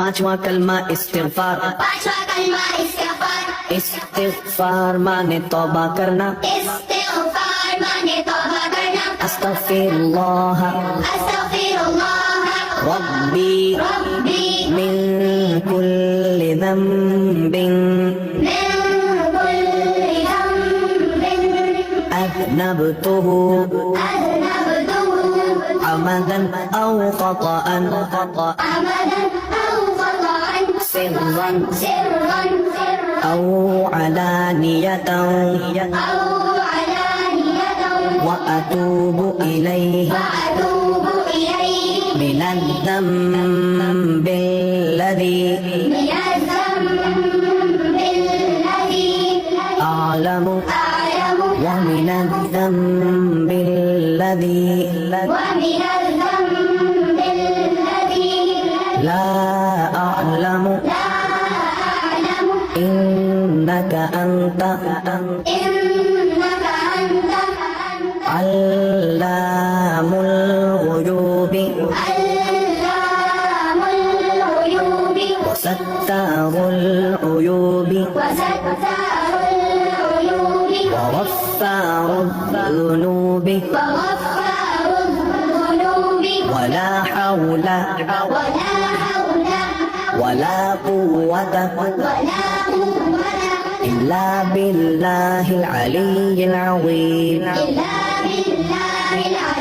पांचवा कलमा इस्तिगफार। पांचवा कलमा इस्तिगफार। इस्तिगफार माने तौबा करना। इस्तिगफार माने तौबा करना। अस्तगफिरुल्लाह अस्तगफिरुल्लाह रब्बी रब्बी मिन कुल्लि ज़ंबिन मिन कुल्लि ज़ंबिन अज़नबतुहु अज़नबतुहु अमदन औ ख़तअन अमदन औ ख़तअन सिर्रन सिर्रन औ अलानियतन औ अलानियतन वअतूबु इलैहि वअतूब इलैहि من الذنب الذي من الذنب الذي أعلم أعلم ومن الذنب الذي ومن الذنب الذي لا أعلم لا أعلم إنك أنت إنك أنت علام الغيوب علام الغيوب وستار العيوب وستار العيوب وغفار الذنوب وغفار الذنوب ولا حول ولا حول ولا قوة ولا قوة إلا بالله العلي العظيم. إلا بالله العلي